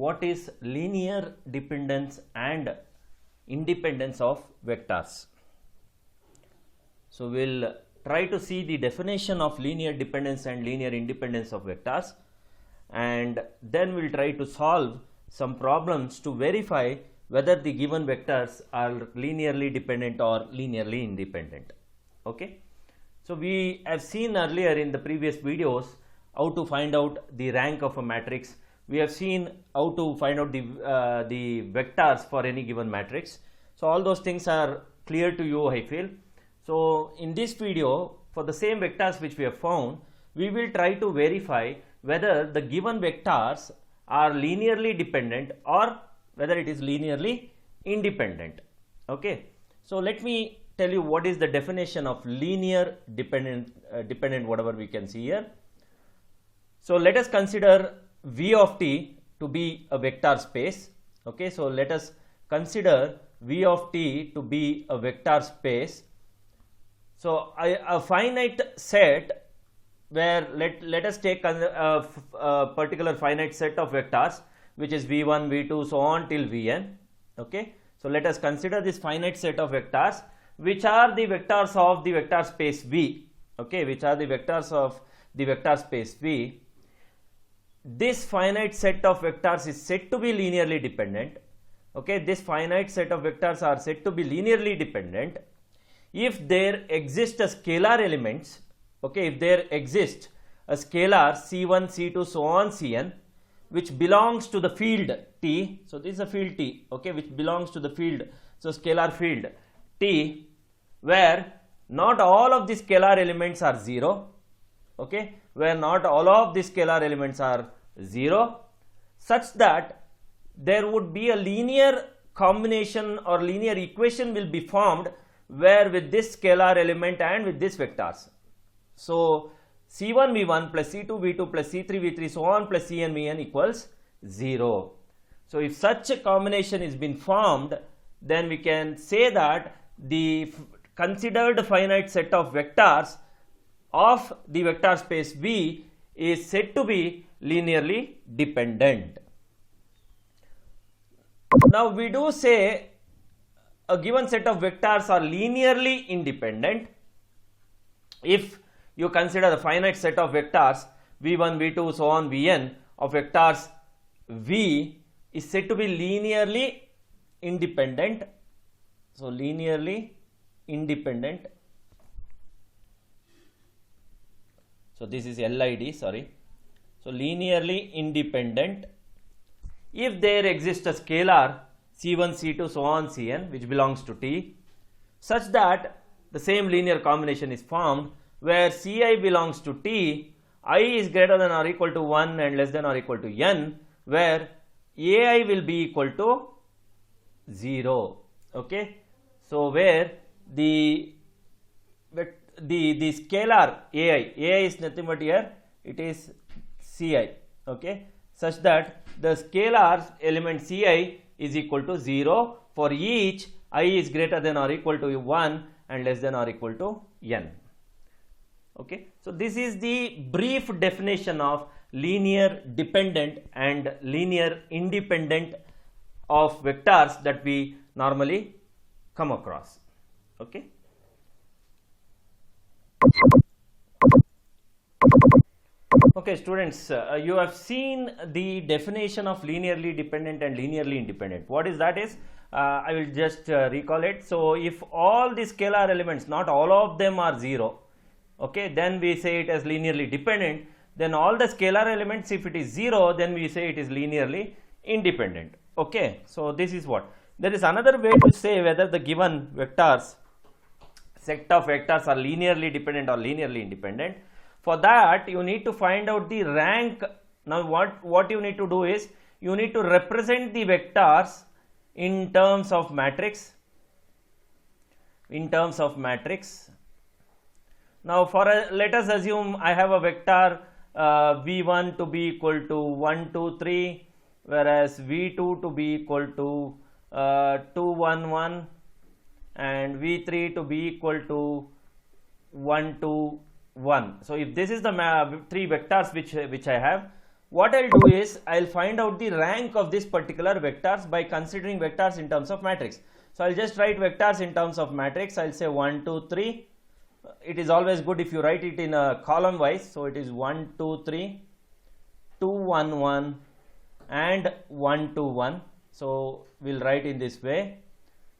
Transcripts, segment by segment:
what is linear dependence and independence of vectors. So we'll try to see the definition of linear dependence and linear independence of vectors, and then we'll try to solve some problems to verify whether the given vectors are linearly dependent or linearly independent. Okay, so we have seen earlier in the previous videos how to find out the rank of a matrix. We have seen how to find out the vectors for any given matrix. So all those things are clear to you, I feel. So in this video, for the same vectors which we have found, we will try to verify whether the given vectors are linearly dependent or whether it is linearly independent. Okay, so let me tell you what is the definition of linear dependent, whatever we can see here. So let us consider V of t to be a vector space. Okay, so let us consider V of t to be a vector space. So a finite set where let us take a particular finite set of vectors which is v1, v2, so on till vn. Okay, so let us consider this finite set of vectors which are the vectors of the vector space V. Okay, which are the vectors of the vector space V. This finite set of vectors is said to be linearly dependent. Okay, this finite set of vectors are said to be linearly dependent if there exist a scalar elements. Okay, if there exists a scalar c1, c2, so on cn, which belongs to the field T. So this is a field T, okay, which belongs to the field, so scalar field T, where not all of the scalar elements are 0, okay, where not all of the scalar elements are 0, such that there would be a linear combination or linear equation will be formed where with this scalar element and with this vectors. So c1 v1 plus c2 v2 plus c3 v3 so on plus cn vn equals 0. So if such a combination is been formed, then we can say that the considered finite set of vectors of the vector space V is said to be linearly dependent. Now we do say a given set of vectors are linearly independent if you consider the finite set of vectors v1, v2, so on vn of vectors V is said to be linearly independent. So linearly independent. So this is LID, sorry. So linearly independent if there exists a scalar c1, c2, so on cn which belongs to T, such that the same linear combination is formed where ci belongs to T, I is greater than or equal to 1 and less than or equal to n, where ai will be equal to 0. Okay, so where the scalar ai is nothing but here it is ci, okay, such that the scalar element ci is equal to 0 for each I is greater than or equal to 1 and less than or equal to n. Okay, so this is the brief definition of linear dependent and linear independent of vectors that we normally come across. Okay. Okay, students, you have seen the definition of linearly dependent and linearly independent. What is that is, I will just recall it. So if all the scalar elements, not all of them are 0, okay, then we say it as linearly dependent. Then all the scalar elements, if it is 0, then we say it is linearly independent. Okay, so this is what. There is another way to say whether the given vectors, set of vectors are linearly dependent or linearly independent. For that, you need to find out the rank. Now what you need to do is, you need to represent the vectors in terms of matrix. Now let us assume I have a vector v1 to be equal to 1, 2, 3, whereas v2 to be equal to 2, 1, 1, and v3 to be equal to 1, 2, 1. So if this is the three vectors which I have, what I'll do is I'll find out the rank of this particular vectors by considering vectors in terms of matrix. So I'll just write vectors in terms of matrix. I'll say 1, 2, 3. It is always good if you write it in a column wise. So it is 1, 2, 3, 2, 1, 1 and 1, 2, 1. So we'll write in this way.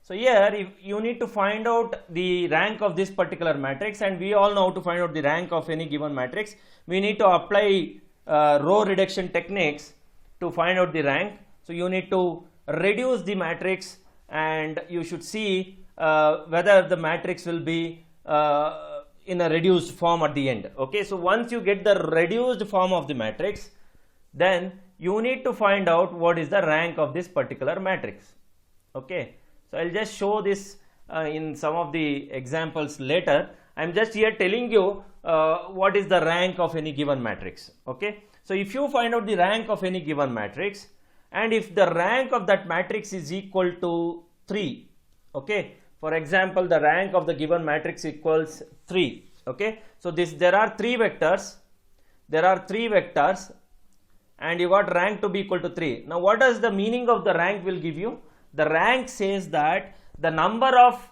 So here if you need to find out the rank of this particular matrix, and we all know how to find out the rank of any given matrix. We need to apply row reduction techniques to find out the rank. So you need to reduce the matrix and you should see whether the matrix will be in a reduced form at the end. Okay, so once you get the reduced form of the matrix, then you need to find out what is the rank of this particular matrix. Okay, so I'll just show this in some of the examples later. I'm just here telling you what is the rank of any given matrix. Okay, so if you find out the rank of any given matrix, and if the rank of that matrix is equal to 3, okay, for example, the rank of the given matrix equals 3. Okay, so there are 3 vectors, and you got rank to be equal to 3. Now what does the meaning of the rank will give you? The rank says that the number of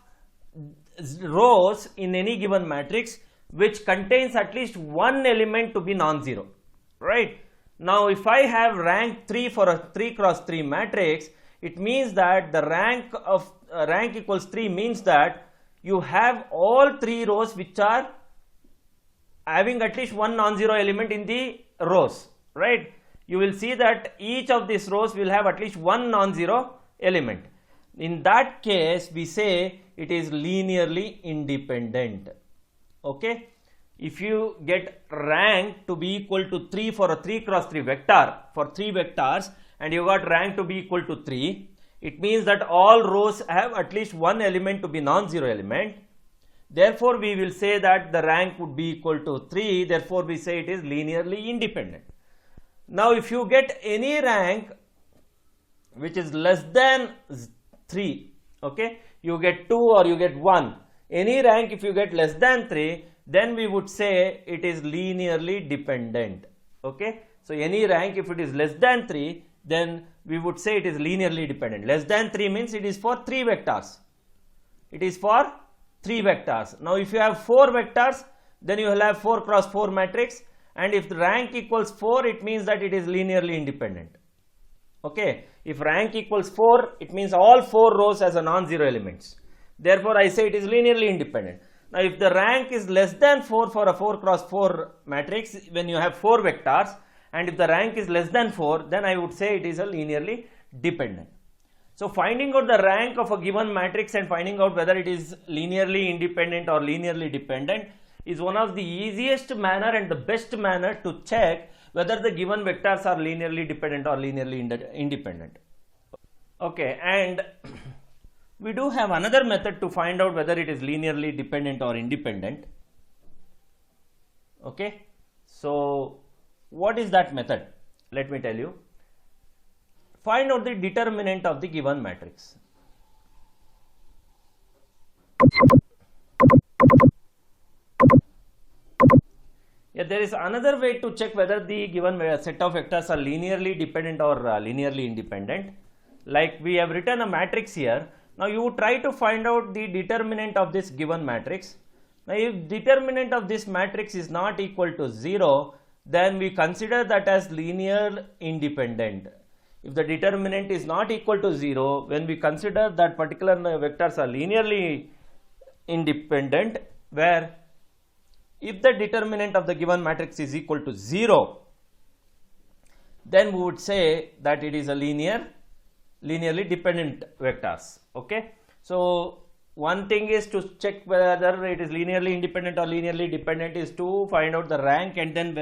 rows in any given matrix which contains at least one element to be non-zero, right? Now if I have rank 3 for a 3 cross 3 matrix, it means that the rank of rank equals 3 means that you have all 3 rows which are having at least one non-zero element in the rows, right? You will see that each of these rows will have at least one non-zero element. In that case, we say it is linearly independent. Okay, if you get rank to be equal to 3 for a 3 cross 3 vector for 3 vectors, and you got rank to be equal to 3, it means that all rows have at least one element to be non-zero element. Therefore we will say that the rank would be equal to 3. Therefore we say it is linearly independent. Now if you get any rank which is less than 3, okay, you get 2 or you get 1, any rank if you get less than 3, then we would say it is linearly dependent. Okay, so any rank if it is less than 3, then we would say it is linearly dependent. Less than 3 means it is for 3 vectors. It is for 3 vectors. Now if you have 4 vectors, then you will have 4 cross 4 matrix, and if the rank equals 4, it means that it is linearly independent. Okay, if rank equals 4, it means all 4 rows has a non-zero elements. Therefore I say it is linearly independent. Now if the rank is less than 4 for a 4 cross 4 matrix, when you have 4 vectors, and if the rank is less than 4, then I would say it is a linearly dependent. So finding out the rank of a given matrix and finding out whether it is linearly independent or linearly dependent is one of the easiest manner and the best manner to check whether the given vectors are linearly dependent or linearly independent. Okay, and we do have another method to find out whether it is linearly dependent or independent. Okay, so what is that method? Let me tell you. Find out the determinant of the given matrix. Yeah, there is another way to check whether the given set of vectors are linearly dependent or linearly independent. Like we have written a matrix here. Now you try to find out the determinant of this given matrix. Now if determinant of this matrix is not equal to 0, then we consider that as linear independent. If the determinant is not equal to 0, when we consider that particular vectors are linearly independent, where if the determinant of the given matrix is equal to 0, then we would say that it is a linearly dependent vectors. Okay, so one thing is to check whether it is linearly independent or linearly dependent is to find out the rank and then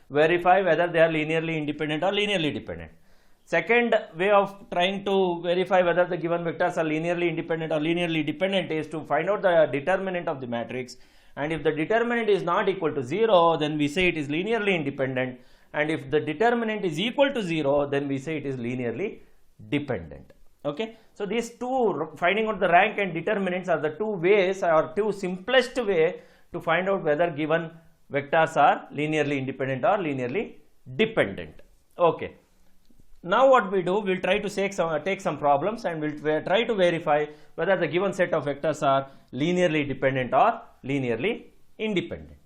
verify whether they are linearly independent or linearly dependent. Second way of trying to verify whether the given vectors are linearly independent or linearly dependent is to find out the determinant of the matrix, and if the determinant is not equal to 0, then we say it is linearly independent, and if the determinant is equal to 0, then we say it is linearly dependent. Okay, so these two, finding out the rank and determinants, are the two ways or two simplest way to find out whether given vectors are linearly independent or linearly dependent. Okay. Now what we do, we'll try to take some problems and we'll try to verify whether the given set of vectors are linearly dependent or linearly independent.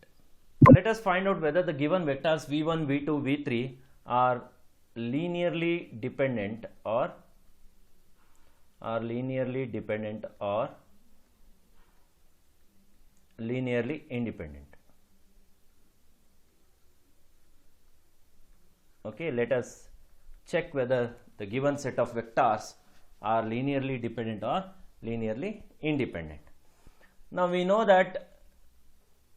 Let us find out whether the given vectors v1, v2, v3 are linearly dependent or linearly independent. Okay, let us check whether the given set of vectors are linearly dependent or linearly independent. Now we know that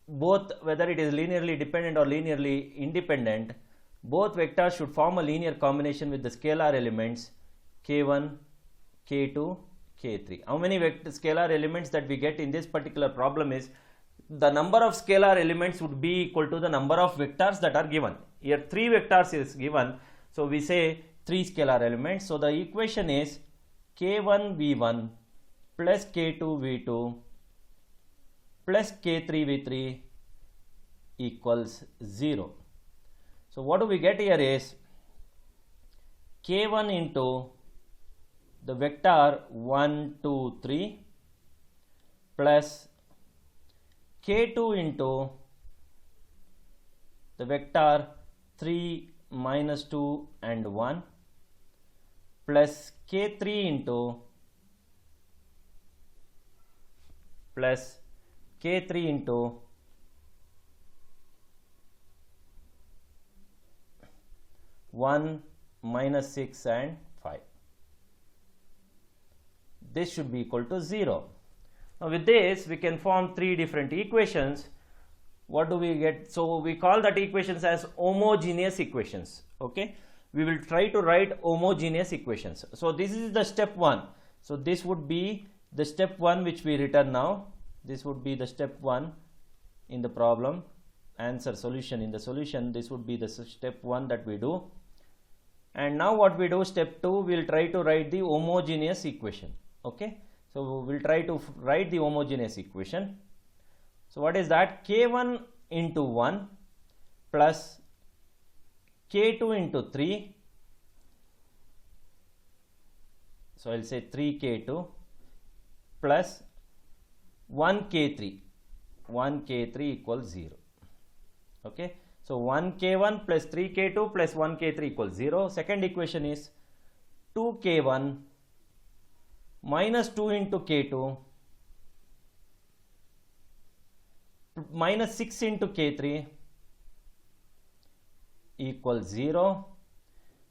both, whether it is linearly dependent or linearly independent, both vectors should form a linear combination with the scalar elements k1, k2, k3. How many scalar elements that we get in this particular problem is the number of scalar elements would be equal to the number of vectors that are given. Here 3 vectors is given, so we say 3 scalar elements. So the equation is k1 v1 plus k2 v2 plus k3 v3 equals 0. So what do we get here is k1 into the vector 1, 2, 3 plus k2 into the vector 3, minus 2 and 1 plus k3 into 1, minus 6 and 5. This should be equal to 0. Now with this we can form 3 different equations. What do we get? So we call that equations as homogeneous equations. Okay, we will try to write homogeneous equations. So this is the step 1. So this would be the step 1 which we written now. This would be the step 1 in the problem, answer, solution. In the solution, this would be the step 1 that we do. And now what we do, step 2, we will try to write the homogeneous equation. Okay, so we will try to write the homogeneous equation. So what is that? k1 into 1 plus k2 into 3. So I will say 3k2 plus 1k3. 1k3 equals 0. Okay, so 1k1 plus 3k2 plus 1k3 equals 0. Second equation is 2k1 minus 2 into k2 minus 6 into k3 equals 0.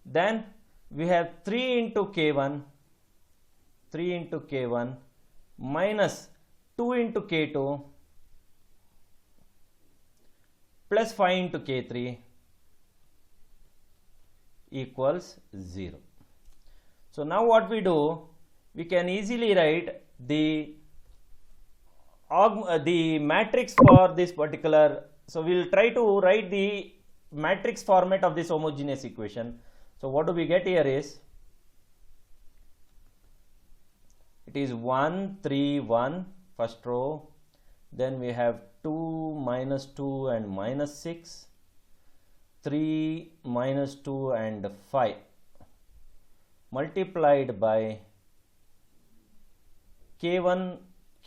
Then we have 3 into k1 minus 2 into k2 plus 5 into k3 equals 0. So now what we do, we can easily write the matrix for this particular. So we will try to write the matrix format of this homogeneous equation. So what do we get here is, it is 1, 3, 1 first row, then we have 2, minus 2 and minus 6, 3, minus 2 and 5 multiplied by k1,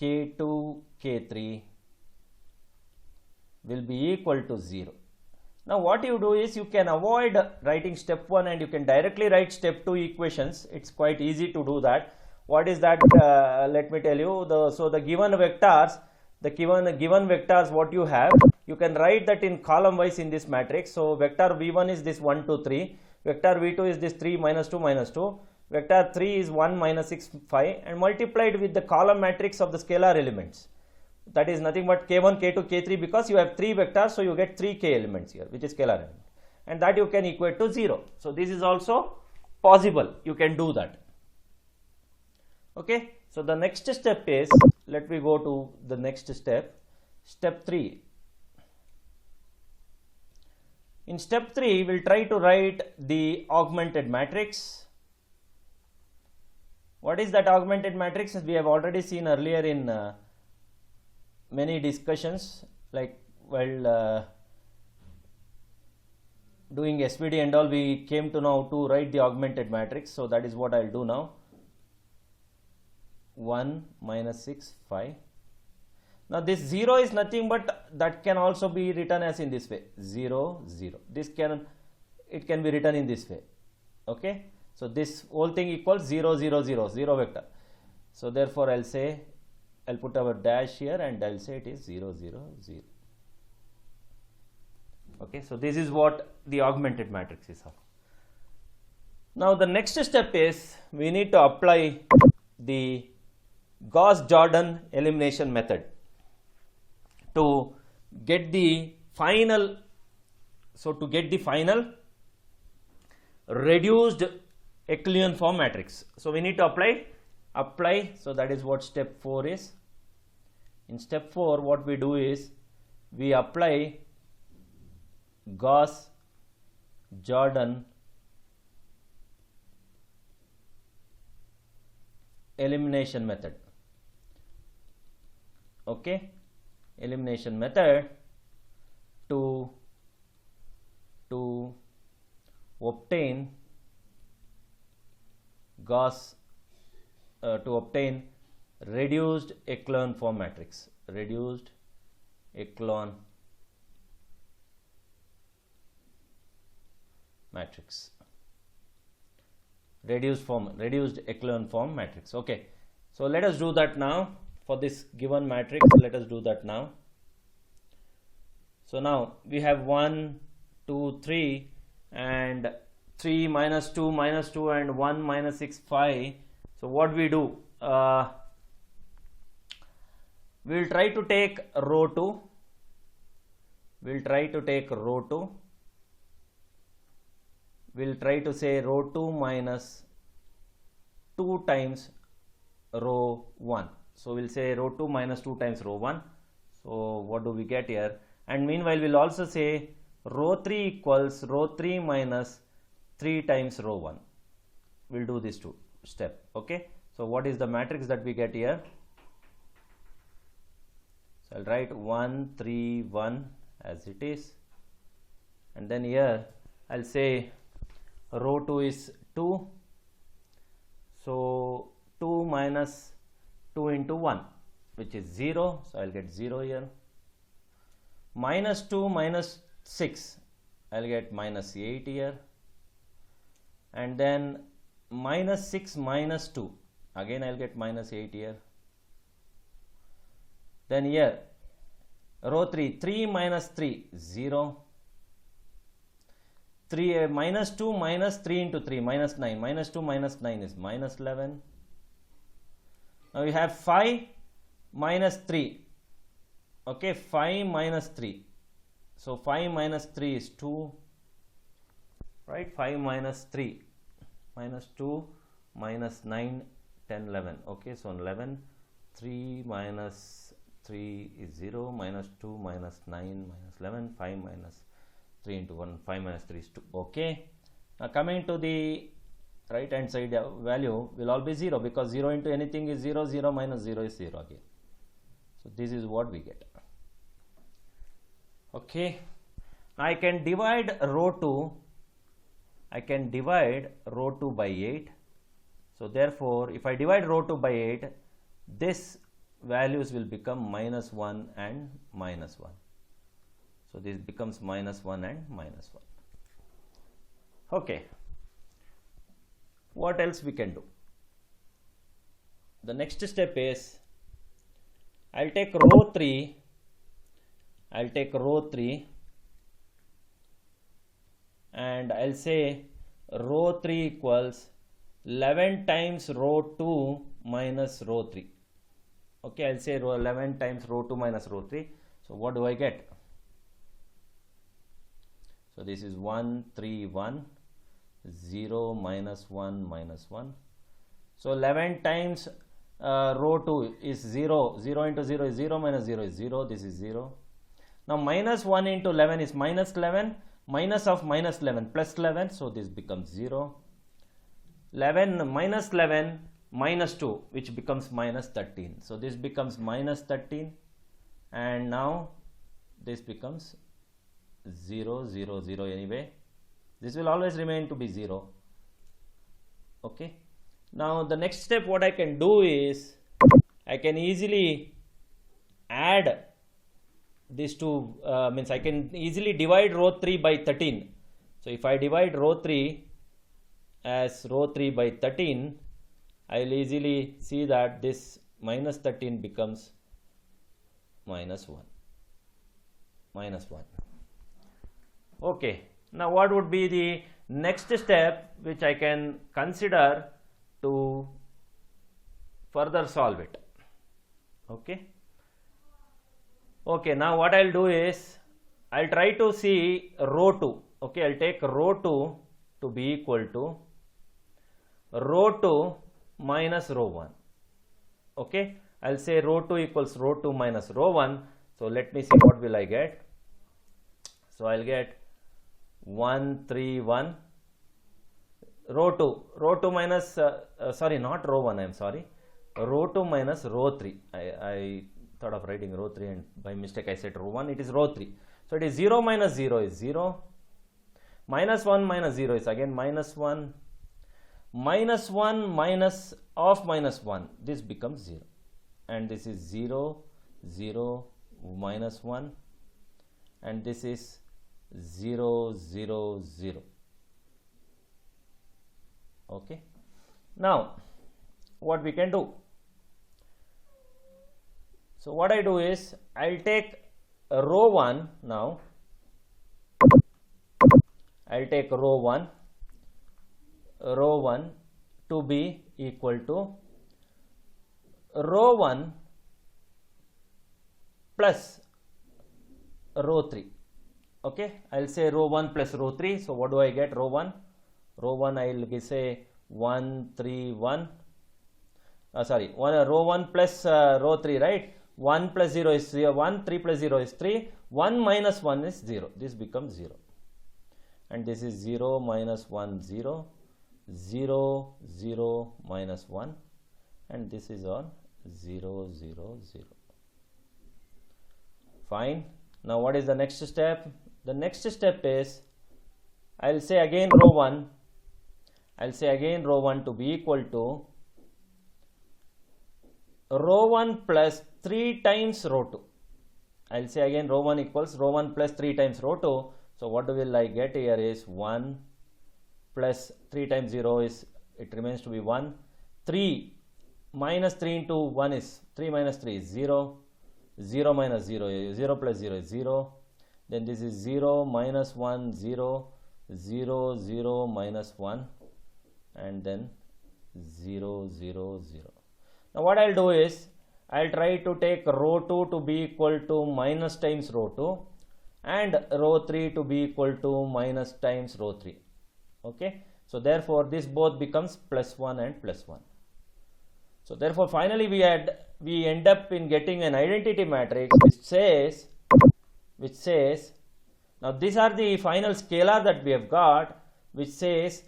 k2, k3 will be equal to 0. Now what you do is, you can avoid writing step 1 and you can directly write step 2 equations. It's quite easy to do that. What is that? Let me tell you. So the given vectors, given vectors what you have, you can write that in column wise in this matrix. So vector v1 is this 1, 2, 3, vector v2 is this 3, minus 2, minus 2, vector 3 is 1, minus 6, 5, and multiplied with the column matrix of the scalar elements. That is nothing but k1, k2, k3, because you have 3 vectors, so you get 3 k elements here, which is scalar element, and that you can equate to 0. So this is also possible, you can do that. Okay, so the next step is, let me go to the next step, step 3. In step 3, we'll try to write the augmented matrix. What is that augmented matrix? We have already seen earlier in many discussions, like while doing SVD and all, we came to now to write the augmented matrix. So that is what I'll do now. 1 minus 6 5. Now this 0 is nothing but that can also be written as in this way, 0 0. It can be written in this way. Okay, so this whole thing equals 0 0 0, 0 vector. So therefore I'll put our dash here and I'll say it is 0 0 0. Okay, so this is what the augmented matrix is of. Now the next step is we need to apply the Gauss-Jordan elimination method to get the final, reduced echelon form matrix. So we need to apply, so that is what step 4 is. In step 4 what we do is we apply Gauss-Jordan elimination method. Okay, elimination method to obtain reduced echelon form matrix. Reduced echelon matrix. Reduced echelon form matrix. Okay, so let us do that now. For this given matrix, let us do that now. So now we have 1 2 3 and 3 minus 2 and 1 minus 6 5. So what we do, we will try to take row 2. We'll try to say row 2 minus 2 times row 1. So we'll say row 2 minus 2 times row 1. So what do we get here? And meanwhile we'll also say row 3 equals row 3 minus 3 times row 1. We'll do this two step. Okay, so what is the matrix that we get here? So I'll write 1 3 1 as it is, and then here I'll say row 2 is 2, so 2 minus 2 into 1, which is 0, so I'll get 0 here. Minus 2 minus 6, I'll get minus 8 here, and then minus 6 minus 2, again I'll get minus 8 here. Then here row 3 minus 3 0, 3 minus 2 minus 3 into 3 minus 9, minus 2 minus 9 is minus 11. Now we have 5 minus 3. Okay, 5 minus 3. So 5 minus 3 is 2. Right, 5 minus 3 minus 2 minus 9 10 11. Okay, so 11. 3 minus 3 is 0, minus 2 minus 9 minus 11, 5 minus 3 into 1, 5 minus 3 is 2. Okay, now coming to the right hand side, value will all be 0 because 0 into anything is 0, 0 minus 0 is 0 again. So this is what we get. Okay, I can divide row 2 by 8. So therefore if I divide row 2 by 8, this values will become minus 1 and minus 1. So this becomes minus 1 and minus 1. Okay, what else we can do? The next step is I'll take row 3 and I'll say row 3 equals 11 times row 2 minus row 3. Okay, I'll say row 11 times row 2 minus row 3. So what do I get? So this is 1 3 1, 0 minus 1 minus 1. So 11 times row 2 is 0, 0 into 0 is 0, minus 0 is 0, this is 0. Now minus 1 into 11 is minus 11, minus of minus 11 plus 11, so this becomes 0. 11 minus 11 minus 2, which becomes minus 13. So this becomes minus 13, and now this becomes 0 0 0 anyway. This will always remain to be 0. Okay. Now the next step what I can do is I can easily add these two, means I can easily divide row 3 by 13. So if I divide row 3 as row 3 by 13, I will easily see that this minus 13 becomes minus 1. Okay. Now what would be the next step which I can consider to further solve it? Okay. Okay, now what I'll do is I'll try to see row 2. Okay, I'll take row 2 to be equal to row 2 minus row 1. Okay, I'll say row 2 equals row 2 minus row 1. So let me see what will I get. So I'll get 1 3 1 row 2 minus sorry, not row 1, I am sorry, row 2 minus row 3. I thought of writing row 3 and by mistake I said row 1. It is row 3. So it is 0 minus 0 is 0, minus 1 minus 0 is again minus 1, minus 1 minus of minus 1, this becomes 0, and this is 0 0 minus 1, and this is 0 0 0. Okay. Now what we can do? So what I do is I'll take row 1 now. I'll take row 1 to be equal to row 1 plus row 3. Okay, I'll say row 1 plus row 3. So what do I get? Row 1 I'll say 1 3 1. Row 1 plus row 3, right? 1 plus 0 is 1, 3 plus 0 is 3, 1 minus 1 is 0. This becomes 0. And this is 0 minus 1 0, 0 0 minus 1, and this is on 0 0 0. Fine. Now what is the next step? The next step is I'll say again row 1. I'll say again row 1 to be equal to row 1 plus 3 times row 2. I'll say again row 1 equals row 1 plus 3 times row 2. So what will I get here is 1 plus 3 times 0 is, it remains to be 1. 3 minus 3 into 1 is 3 minus 3 is 0. 0 minus 0 is 0 plus 0 is 0. Then this is 0 minus 1 0, 0 0 minus 1, and then 0 0 0. Now what I'll do is I'll try to take row 2 to be equal to minus times row 2 and row 3 to be equal to minus times row 3. Okay, so therefore this both becomes plus 1 and plus 1. So therefore finally we end up in getting an identity matrix which says now these are the final scalar that we have got, which says,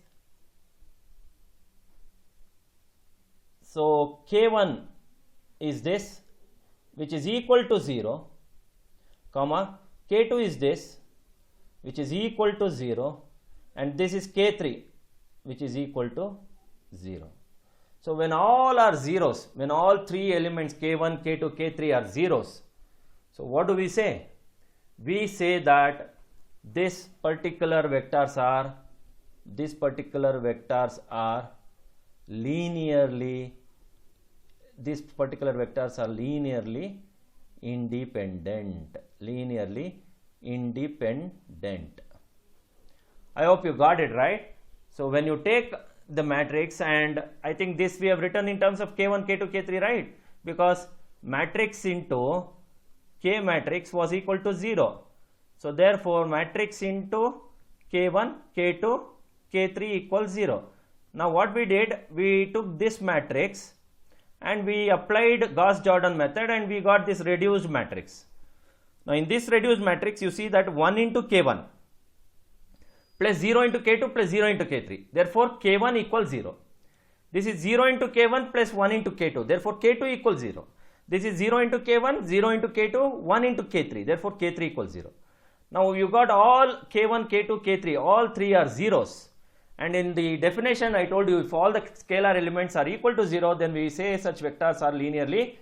so K1 is this, which is equal to 0, comma, K2 is this, which is equal to 0, and this is K3, which is equal to 0. So when all are zeros, when all three elements K1, K2, K3 are zeros, so what do we say? We say that these particular vectors are linearly independent. I hope you got it right. So when you take the matrix, and I think this we have written in terms of K1, K2, K3, right? Because matrix into K matrix was equal to 0. So therefore matrix into K1, K2, K3 equals 0. Now what we did, we took this matrix and we applied Gauss-Jordan method and we got this reduced matrix. Now in this reduced matrix you see that 1 into K1 plus 0 into K2 plus 0 into K3. Therefore K1 equals 0. This is 0 into K1 plus 1 into K2. Therefore K2 equals 0. This is 0 into K1, 0 into K2, 1 into K3. Therefore K3 equals 0. Now you got all k1, k2, k3, all three are zeros. And in the definition I told you, if all the scalar elements are equal to 0, then we say such vectors are linearly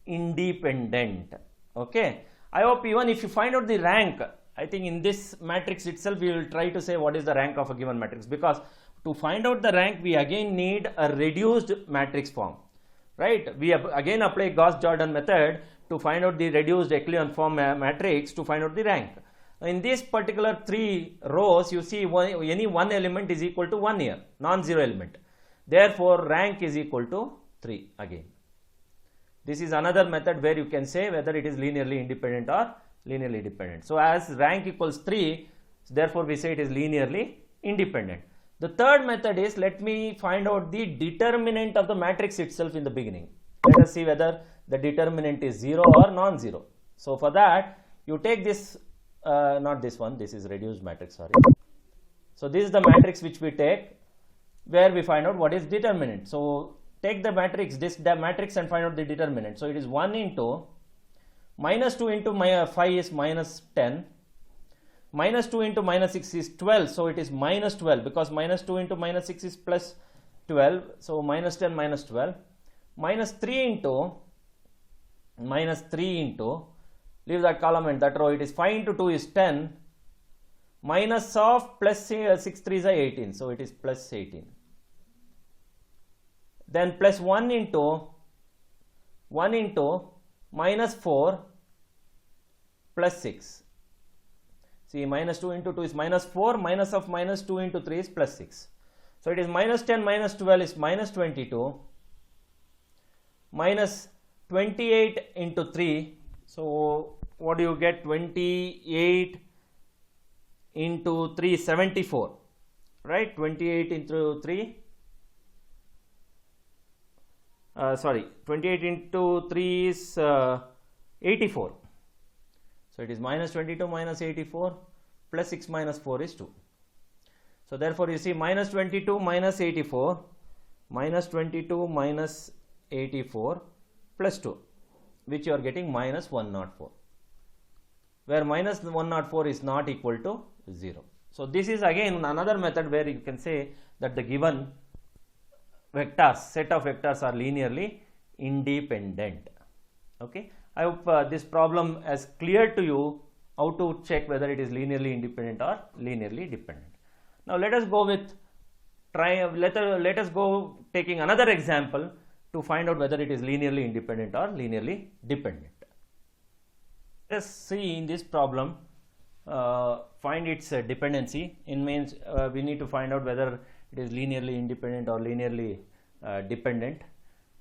independent. Okay. I hope even if you find out the rank, I think in this matrix itself we will try to say what is the rank of a given matrix, because to find out the rank we again need a reduced matrix form, right? We again apply Gauss-Jordan method to find out the reduced echelon form matrix to find out the rank. In this particular 3 rows, you see any one element is equal to 1 here, non-zero element. Therefore, rank is equal to 3 again. This is another method where you can say whether it is linearly independent or linearly dependent. So, as rank equals 3, therefore, we say it is linearly independent. The third method is, let me find out the determinant of the matrix itself in the beginning. Let us see whether the determinant is 0 or non-zero. So, for that, you take this, not this one, this is reduced matrix, sorry. So, this is the matrix which we take where we find out what is determinant. So, take the matrix, the matrix and find out the determinant. So, it is 1 into minus 2 into 5 is minus 10, minus 2 into minus 6 is 12. So, it is minus 12 because minus 2 into minus 6 is plus 12. So, minus 10 minus 12, minus 3 into leave that column and that row, it is 5 into 2 is 10, minus of plus 6 3s are 18. So, it is plus 18. Then plus 1 into minus 4 plus 6. See, minus 2 into 2 is minus 4, minus of minus 2 into 3 is plus 6. So, it is minus 10 minus 12 is minus 22, minus 28 into 3. So, what do you get? 28 into 3 is 74, right? 28 into 3, 28 into 3 is 84. So, it is minus 22 minus 84 plus 6 minus 4 is 2. So, therefore, you see minus 22 minus 84, minus 22 minus 84 plus 2, which you are getting minus 104, where minus 104 is not equal to 0. So, this is again another method where you can say that the given vectors, set of vectors are linearly independent. Okay. I hope this problem has cleared to you how to check whether it is linearly independent or linearly dependent. Now, let us go with let us go taking another example to find out whether it is linearly independent or linearly dependent. Let us see in this problem, find its dependency. In means we need to find out whether it is linearly independent or linearly dependent.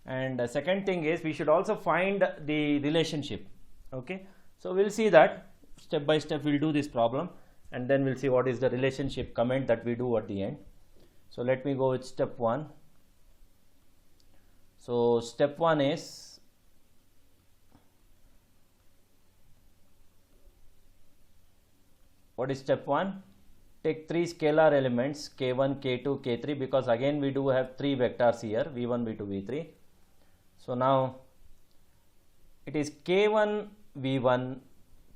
And the second thing is we should also find the relationship. Okay. So, we will see that step by step. We will do this problem and then we will see what is the relationship comment that we do at the end. So, let me go with step 1. So, step 1 is what is step 1? Take 3 scalar elements k1, k2, k3, because again we do have 3 vectors here, v1, v2, v3. So, now it is k1 v1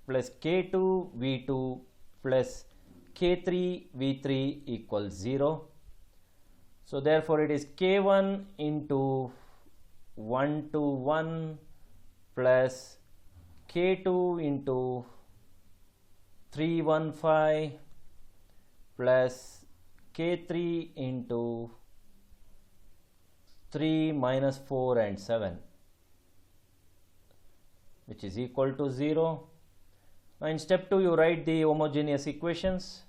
plus k2 v2 plus k3 v3 equals 0. So, therefore, it is k1 into 1 to 1 plus k2 into 315 plus k3 into 3 minus 4 and 7, which is equal to 0. Now, in step 2 you write the homogeneous equations.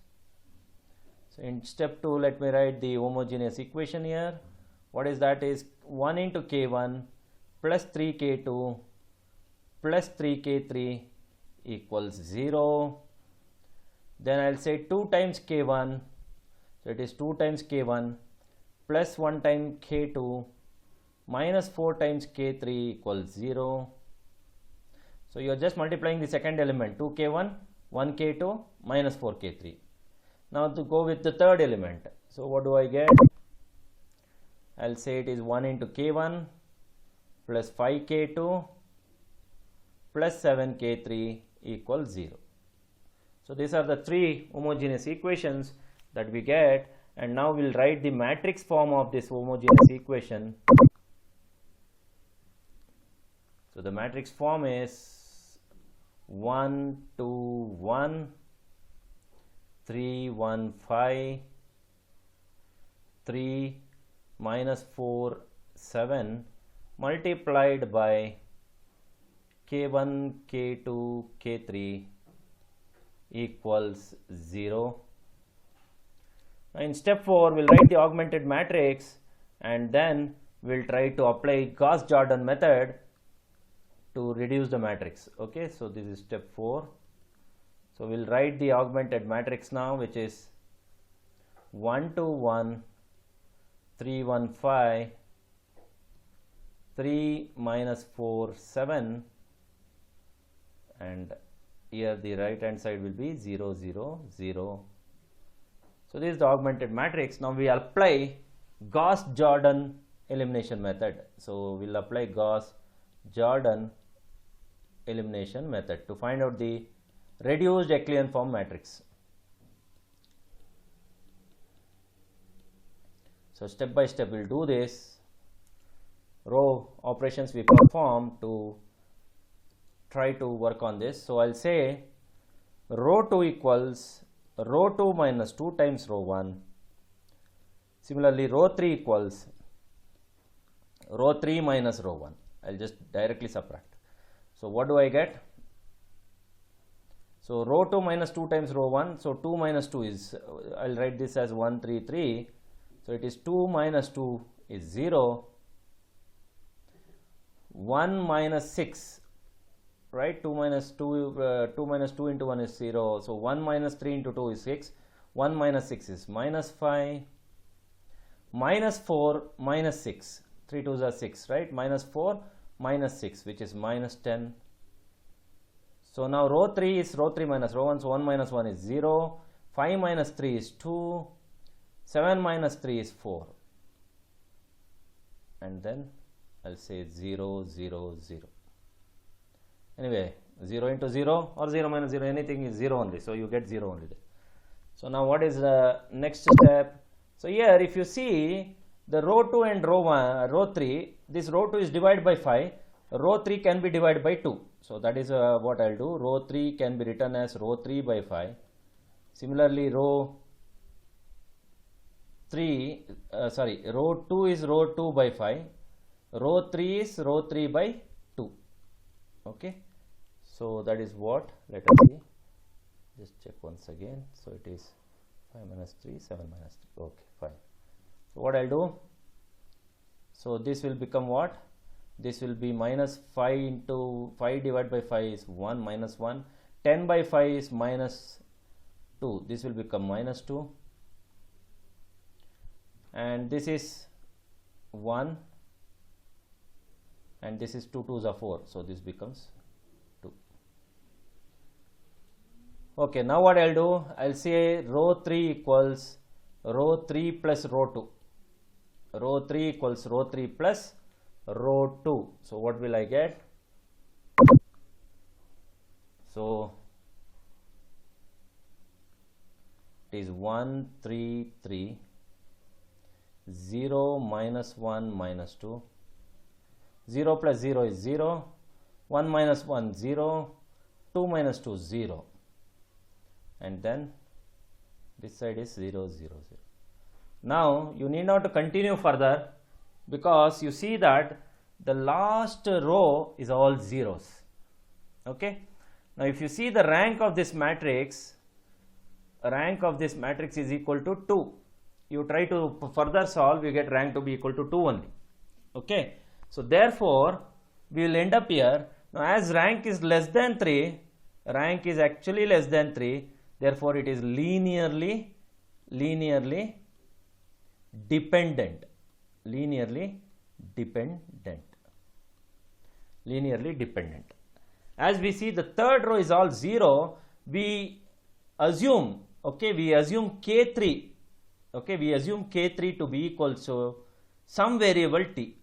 So, in step 2 let me write the homogeneous equation here. What is that? Is 1 into k1 plus 3k2 plus 3k3 equals 0. Then I will say 2 times k1, so it is 2 times k1 plus 1 times k2 minus 4 times k3 equals 0. So, you are just multiplying the second element 2k1, 1k2 minus 4k3. Now, to go with the third element. So, what do I get? I will say it is 1 into k1 plus 5k2 plus 7k3 equals 0. So these are the three homogeneous equations that we get, and now we'll write the matrix form of this homogeneous equation. So the matrix form is 1 2 1 3 1 5 3 minus 4 7 multiplied by k1 k2 k3 equals 0. Now in step 4 we'll write the augmented matrix, and then we'll try to apply Gauss-Jordan method to reduce the matrix. Okay, so this is step 4. So we'll write the augmented matrix now, which is 1 2 1 3 1 5 3 minus 4 7, and here the right hand side will be 0 0 0. So this is the augmented matrix. Now we apply Gauss-Jordan elimination method. So we'll apply Gauss-Jordan elimination method to find out the reduced Euclidean form matrix. So step by step we'll do this. Row operations we perform to try to work on this. So I'll say row 2 equals row 2 minus 2 times row 1. Similarly, row 3 equals row 3 minus row 1. I'll just directly subtract. So what do I get? So row 2 minus 2 times row 1. So 2 minus 2 is, I'll write this as 1 3 3. So it is 2 minus 2 is 0. 1 minus 6, right? 2 minus 2 into 1 is 0. So 1 minus 3 into 2 is 6. 1 minus 6 is minus 5. Minus 4 minus 6. 3 2s are 6, right? Minus 4 minus 6, which is minus 10. So now row 3 is row 3 minus row 1. So 1 minus 1 is 0. 5 minus 3 is 2. 7 minus 3 is 4. And then I'll say 0 0 0. Anyway, 0 into 0 or 0 minus 0, anything is 0 only. So you get 0 only there. So now what is the next step? So here if you see the row 2 and row 3, this row 2 is divided by 5. Row 3 can be divided by 2. So that is what I'll do. Row 3 can be written as row 3 by 5. Similarly, row 2 is row 2 by 5. Row 3 is row 3 by 2. Okay. So that is what, let us see, just check once again. So it is 5 minus 3, 7 minus 3. Okay, fine. So what I'll do, so this will become what? This will be minus 5 into 5 divided by 5 is 1, minus 1. 10 by 5 is minus 2. This will become minus 2. And this is 1. And this is 2 2s are 4. So this becomes 2. Okay, now what I'll do, I'll say row 3 equals row 3 plus row 2. Row 3 equals row 3 plus row 2. So what will I get? So it is 1 3 3, 0 minus 1 minus 2. 0 plus 0 is 0. 1 minus 1 0. 2 minus 2 0. And then this side is 0 0 0. Now you need not to continue further, because you see that the last row is all zeros. Okay. Now if you see the rank of this matrix is equal to 2. You try to further solve, you get rank to be equal to 2 only. Okay. So therefore we will end up here. Now as rank is less than 3, rank is actually less than 3, therefore it is linearly dependent. As we see the third row is all 0, we assume, okay, we assume K3, okay, we assume K3 to be equal to some variable t.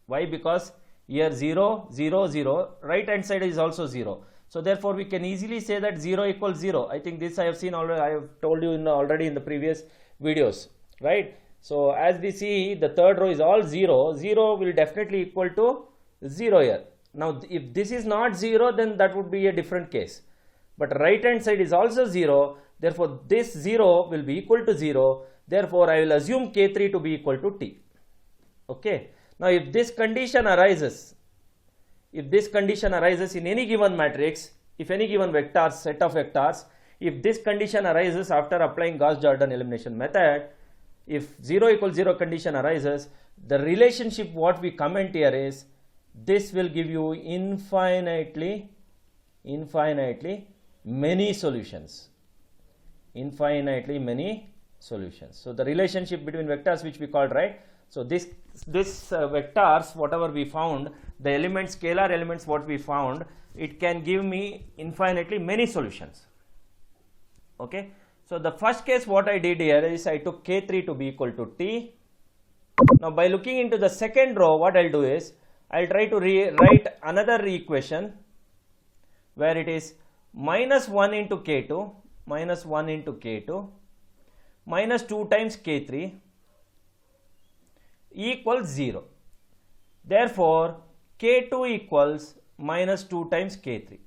Why? Because here 0 0 0, right hand side is also 0. So therefore we can easily say that 0 equals 0. I think this I have seen already, I have told you already in the previous videos, right? So as we see, the third row is all 0. 0 will definitely equal to 0 here. Now if this is not 0, then that would be a different case. But right hand side is also 0. Therefore this 0 will be equal to 0. Therefore I will assume K3 to be equal to T. Okay. Now if this condition arises, in any given matrix, if any given vectors, set of vectors, if this condition arises after applying Gauss-Jordan elimination method, if 0 equals 0 condition arises, the relationship what we comment here is, this will give you infinitely many solutions. So the relationship between vectors which we called, right? So this vectors, whatever we found, the elements, scalar elements what we found, it can give me infinitely many solutions. Okay. So the first case what I did here is I took K3 to be equal to T. Now by looking into the second row, what I'll do is I'll try to rewrite another equation where it is minus 1 into K2 minus 2 times K3 equals 0. Therefore K2 equals minus 2 times K3.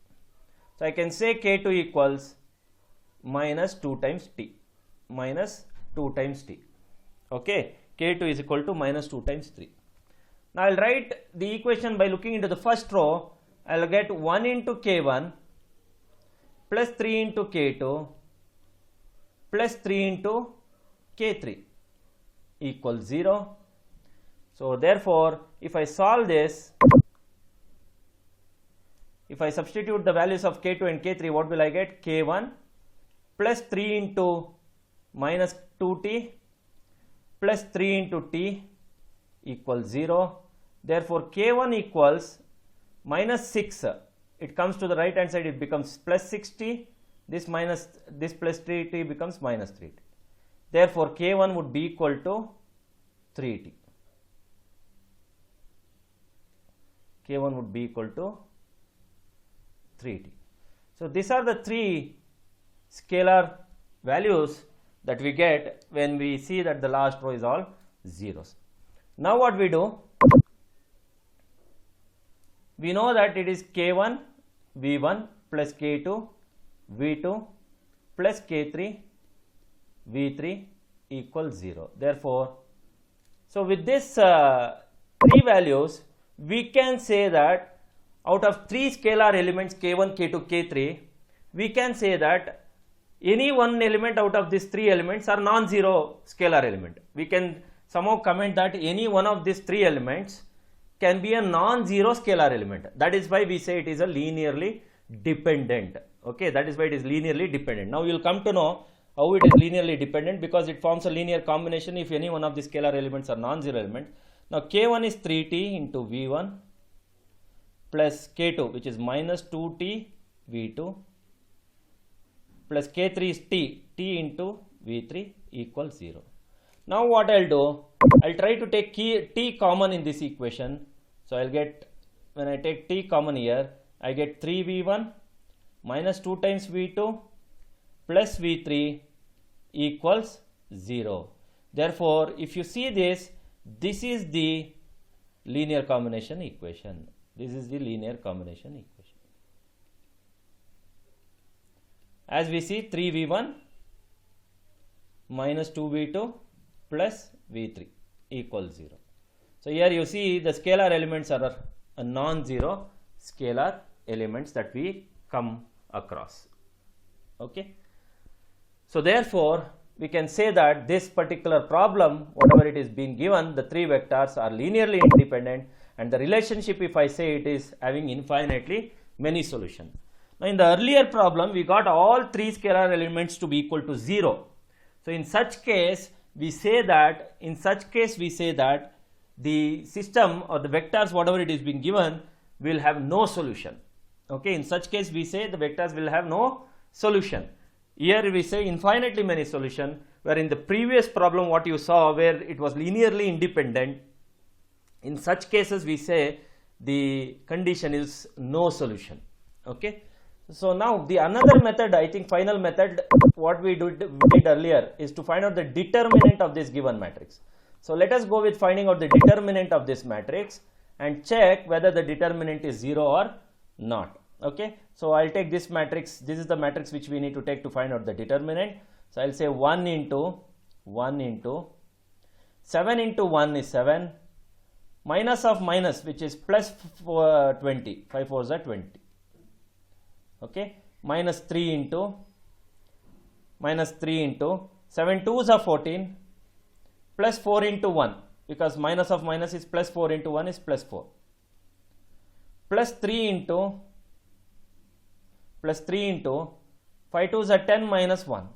So I can say K2 equals minus 2 times T. Okay, K2 is equal to minus 2 times 3. Now I'll write the equation by looking into the first row. I'll get 1 into K1 plus 3 into K2 plus 3 into K3 equals 0. So therefore if I solve this, if I substitute the values of K2 and K3, what will I get? K1 plus 3 into minus 2t plus 3 into t equals 0. Therefore K1 equals minus 6. It comes to the right hand side, it becomes plus 6t. This plus 3t becomes minus 3t. Therefore K1 would be equal to 3t. K1 would be equal to 3t. So these are the three scalar values that we get when we see that the last row is all zeros. Now what we do? We know that it is K1 V1 plus K2 V2 plus K3 V3 equals 0. Therefore, so with this three values, we can say that out of three scalar elements K1, K2, K3, we can say that any one element out of these three elements are non-zero scalar element. We can somehow comment that any one of these three elements can be a non-zero scalar element. That is why we say it is a linearly dependent. Okay, that is why it is linearly dependent. Now you will come to know how it is linearly dependent, because it forms a linear combination if any one of the scalar elements are non-zero element. Now K1 is 3t into V1 plus K2, which is minus 2t V2 plus K3 is t into V3 equals 0. Now what I'll do, I'll try to take t common in this equation. So I'll get, when I take t common here, I get 3V1 minus 2 times V2 plus V3 equals 0. Therefore, if you see this, this is the linear combination equation. This is the linear combination equation. As we see, 3V1 minus 2V2 plus V3 equals 0. So here you see the scalar elements are a non-zero scalar elements that we come across. Okay. So therefore, we can say that this particular problem, whatever it is being given, the three vectors are linearly independent, and the relationship, if I say it, is having infinitely many solutions. Now in the earlier problem, we got all three scalar elements to be equal to 0. So in such case, we say that the system or the vectors, whatever it is being given, will have no solution. Okay, in such case we say the vectors will have no solution. Here we say infinitely many solution, where in the previous problem what you saw where it was linearly independent, in such cases we say the condition is no solution. Okay, So now the another method, I think final method, what we did earlier is to find out the determinant of this given matrix. So let us go with finding out the determinant of this matrix and check whether the determinant is 0 or not. Okay, so I'll take this matrix. This is the matrix which we need to take to find out the determinant. So I'll say 1 into 7 into 1 is 7, minus of minus, which is plus 20, 5 4s are 20. Okay, minus 3 into 7 2s are 14, plus 4 into 1, because minus of minus is plus 4 into 1 is plus 4, plus 3 into 5 2s are 10 minus 1.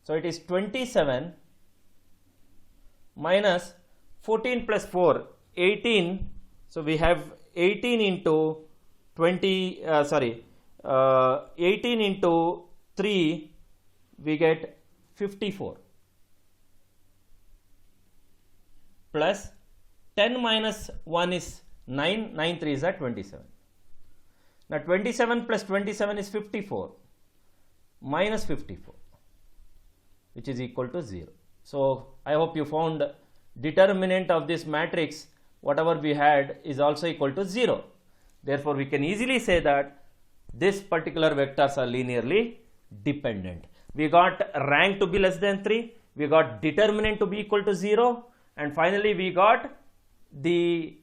So it is 27 minus 14 plus 4, 18. So we have 18 into 18 into 3, we get 54, plus 10 minus 1 is 9, 9 3s are 27. Now 27 plus 27 is 54, minus 54, which is equal to 0. So I hope you found determinant of this matrix, whatever we had, is also equal to 0. Therefore we can easily say that this particular vectors are linearly dependent. We got rank to be less than 3, we got determinant to be equal to 0, and finally we got the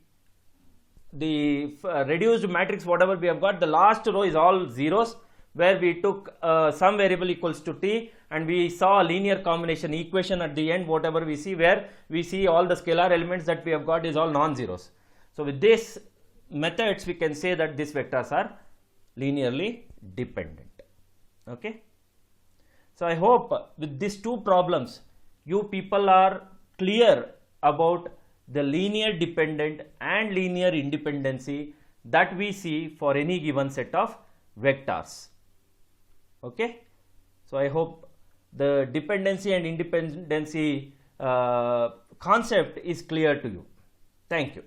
reduced matrix, whatever we have got, the last row is all zeros, where we took some variable equals to t, and we saw a linear combination equation at the end, whatever we see, where we see all the scalar elements that we have got is all non-zeros. So with this methods we can say that these vectors are linearly dependent. Okay, so I hope with these two problems you people are clear about the linear dependent and linear independency that we see for any given set of vectors. Okay, so I hope the dependency and independency concept is clear to you. Thank you.